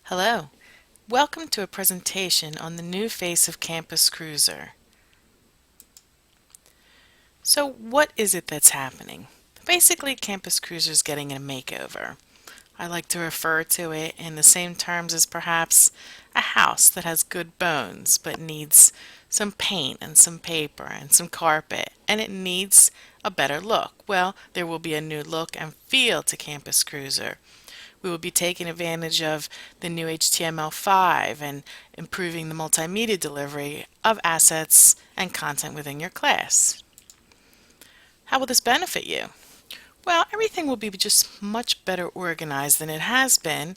Hello. Welcome to a presentation on the new face of Campus Cruiser. So what is it that's happening? Basically, Campus Cruiser is getting a makeover. I like to refer to it in the same terms as perhaps a house that has good bones but needs some paint and some paper and some carpet and it needs a better look. Well, there will be a new look and feel to Campus Cruiser. We will be taking advantage of the new HTML5 and improving the multimedia delivery of assets and content within your class. How will this benefit you? Well, everything will be just much better organized than it has been.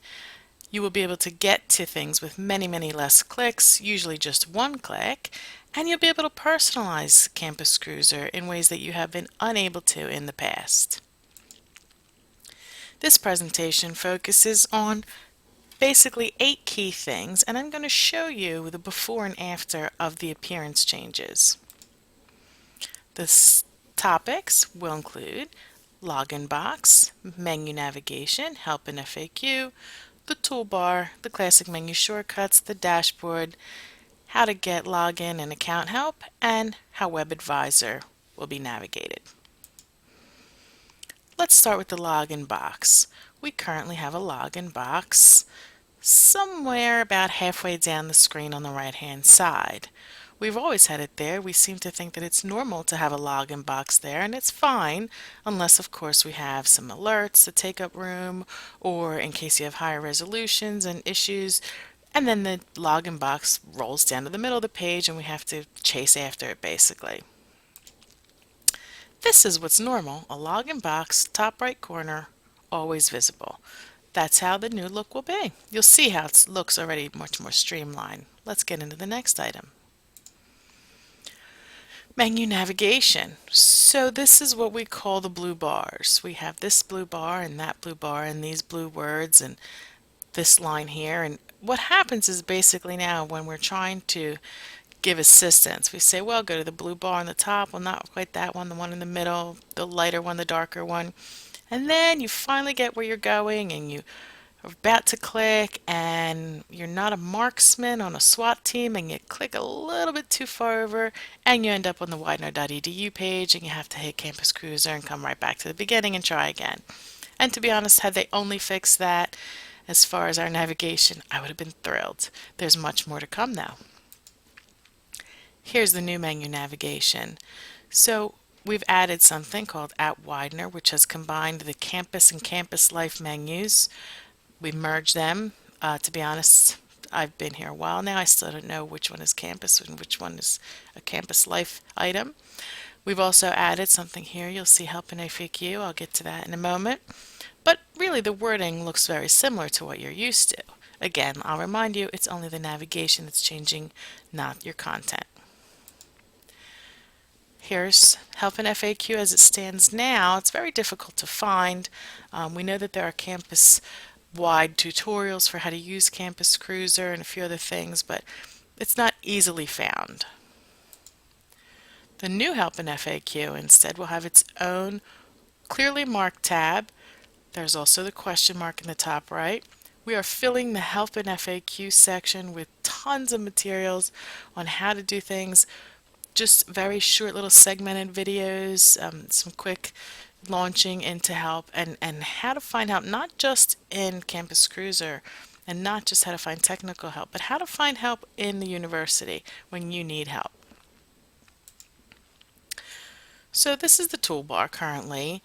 You will be able to get to things with many less clicks, usually just one click, and you'll be able to personalize Campus Cruiser in ways that you have been unable to in the past. This presentation focuses on basically 8 key things, and I'm going to show you the before and after of the appearance changes. The topics will include login box, menu navigation, help and FAQ, the toolbar, the classic menu shortcuts, the dashboard, how to get login and account help, and how Web Advisor will be navigated. Let's start with the login box. We currently have a login box somewhere about halfway down the screen on the right hand side. We've always had it there. We seem to think that it's normal to have a login box there, and it's fine unless of course we have some alerts that take up room, or in case you have higher resolutions and issues, and then the login box rolls down to the middle of the page and we have to chase after it basically. This is what's normal, a login box, top right corner, always visible. That's how the new look will be. You'll see how it looks already much more streamlined. Let's get into the next item. Menu navigation. So this is what we call the blue bars. We have this blue bar and that blue bar and these blue words and this line here. And what happens is basically now when we're trying to give assistance, we say, well, go to the blue bar on the top. Well, not quite that one, the one in the middle, the lighter one, the darker one. And then you finally get where you're going and you are about to click and you're not a marksman on a SWAT team and you click a little bit too far over and you end up on the widener.edu page and you have to hit Campus Cruiser and come right back to the beginning and try again. And to be honest, had they only fixed that as far as our navigation, I would have been thrilled. There's much more to come though. Here's the new menu navigation. So we've added something called @Widener, which has combined the Campus and Campus Life menus. We merged them. To be honest, I've been here a while now. I still don't know which one is Campus and which one is a Campus Life item. We've also added something here. You'll see help and FAQ. I'll get to that in a moment. But really the wording looks very similar to what you're used to. Again, I'll remind you, it's only the navigation that's changing, not your content. Here's help and FAQ as it stands now. It's very difficult to find. We know that there are campus-wide tutorials for how to use Campus Cruiser and a few other things, but it's not easily found. The new help and FAQ instead will have its own clearly marked tab. There's also the question mark in the top right. We are filling the help and FAQ section with tons of materials on how to do things, just very short little segmented videos, some quick launching into help and how to find help not just in Campus Cruiser and not just how to find technical help, but how to find help in the university when you need help. So this is the toolbar currently.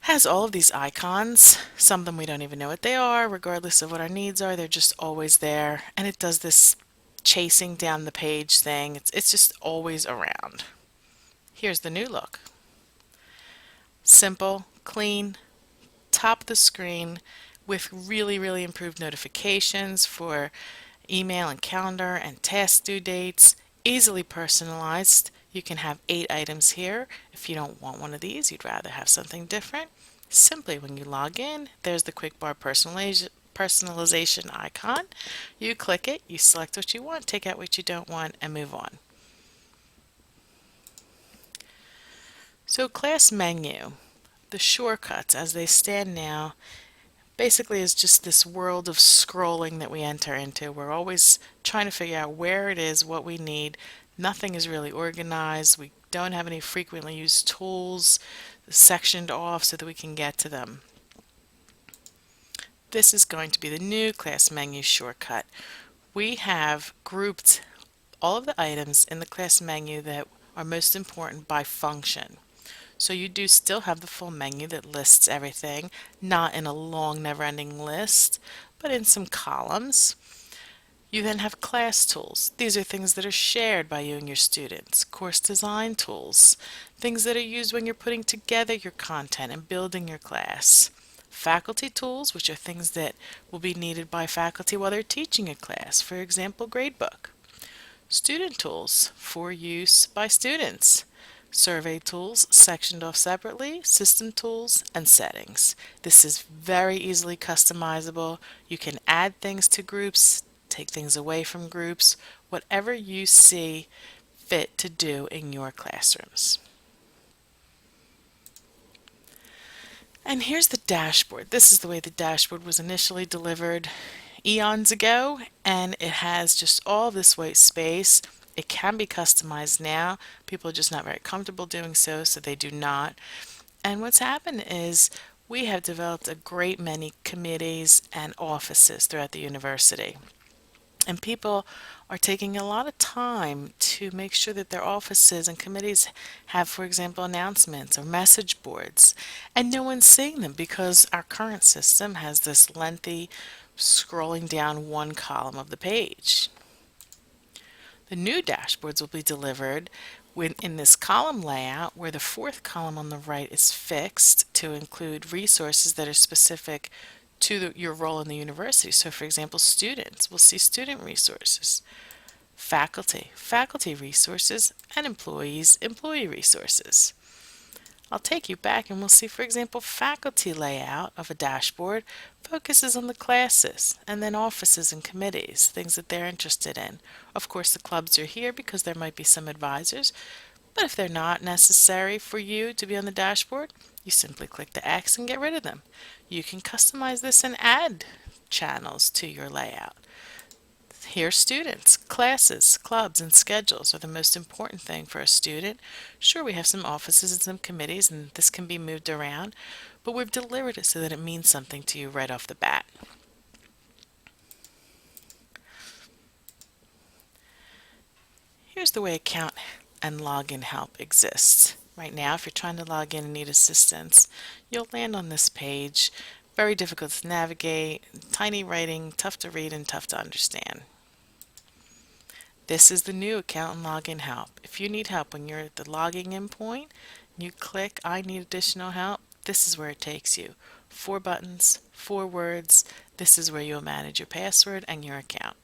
Has all of these icons. Some of them we don't even know what they are, regardless of what our needs are. They're just always there, and it does this chasing down the page thing. It's just always around. Here's the new look. Simple, clean, top of the screen with really improved notifications for email and calendar and task due dates, easily personalized. You can have 8 items here. If you don't want one of these, you'd rather have something different. Simply when you log in, there's the quick bar personalization icon. You click it, you select what you want, take out what you don't want, and move on. So class menu, the shortcuts as they stand now basically is just this world of scrolling that we enter into. We're always trying to figure out where it is, what we need. Nothing is really organized. We don't have any frequently used tools sectioned off so that we can get to them. This is going to be the new class menu shortcut. We have grouped all of the items in the class menu that are most important by function. So you do still have the full menu that lists everything, not in a long never-ending list, but in some columns. You then have class tools. These are things that are shared by you and your students. Course design tools, things that are used when you're putting together your content and building your class. Faculty tools, which are things that will be needed by faculty while they're teaching a class, for example, gradebook. Student tools for use by students. Survey tools sectioned off separately, system tools, and settings. This is very easily customizable. You can add things to groups, take things away from groups, whatever you see fit to do in your classrooms. And here's the dashboard. This is the way the dashboard was initially delivered eons ago, and it has just all this white space. It can be customized now. People are just not very comfortable doing so, so they do not. And what's happened is we have developed a great many committees and offices throughout the university. And people are taking a lot of time to make sure that their offices and committees have, for example, announcements or message boards. And no one's seeing them because our current system has this lengthy scrolling down one column of the page. The new dashboards will be delivered in this column layout where the fourth column on the right is fixed to include resources that are specific to your role in the university. So for example, students will see student resources, faculty resources, and employees, employee resources. I'll take you back and we'll see, for example, faculty layout of a dashboard focuses on the classes and then offices and committees, things that they're interested in. Of course, the clubs are here because there might be some advisors, but if they're not necessary for you to be on the dashboard, you simply click the X and get rid of them. You can customize this and add channels to your layout. Here, students, classes, clubs, and schedules are the most important thing for a student. Sure, we have some offices and some committees, and this can be moved around, but we've delivered it so that it means something to you right off the bat. Here's the way account and login help exists. Right now, if you're trying to log in and need assistance, you'll land on this page. Very difficult to navigate, tiny writing, tough to read, and tough to understand. This is the new account and login help. If you need help when you're at the logging in point, you click I need additional help, this is where it takes you. 4 buttons, 4 words. This is where you'll manage your password and your account.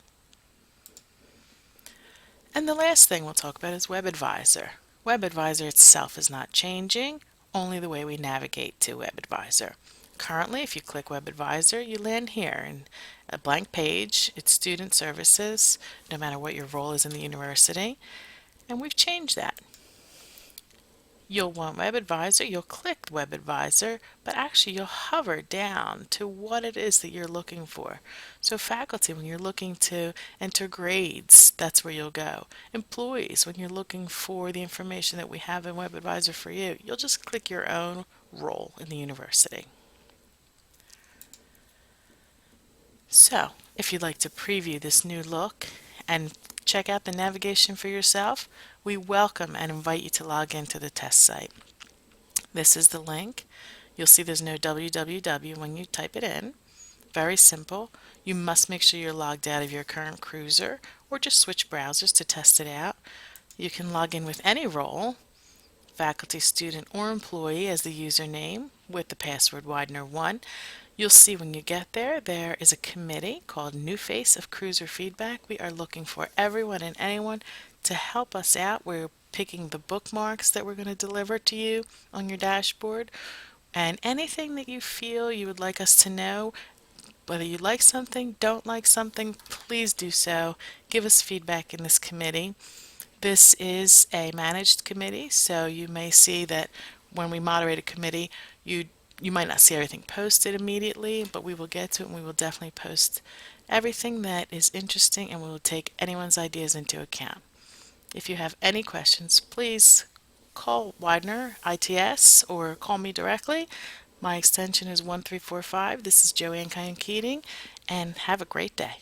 And the last thing we'll talk about is WebAdvisor. WebAdvisor itself is not changing, only the way we navigate to WebAdvisor. Currently, if you click WebAdvisor, you land here in a blank page. It's student services, no matter what your role is in the university, and we've changed that. You'll want WebAdvisor, you'll click WebAdvisor, but actually you'll hover down to what it is that you're looking for. So faculty, when you're looking to enter grades, that's where you'll go. Employees, when you're looking for the information that we have in WebAdvisor for you, you'll just click your own role in the university. So, if you'd like to preview this new look and check out the navigation for yourself, we welcome and invite you to log into the test site. This is the link. You'll see there's no www when you type it in. Very simple. You must make sure you're logged out of your current cruiser or just switch browsers to test it out. You can log in with any role, faculty, student, or employee as the username with the password Widener1. You'll see when you get there, there is a committee called New Face of Cruiser Feedback. We are looking for everyone and anyone to help us out. We're picking the bookmarks that we're going to deliver to you on your dashboard. And anything that you feel you would like us to know, whether you like something, don't like something, please do so. Give us feedback in this committee. This is a managed committee, so you may see that when we moderate a committee, you You might not see everything posted immediately, but we will get to it and we will definitely post everything that is interesting and we will take anyone's ideas into account. If you have any questions, please call Widener ITS or call me directly. My extension is 1345. This is Joanne Coyne Keating, and have a great day.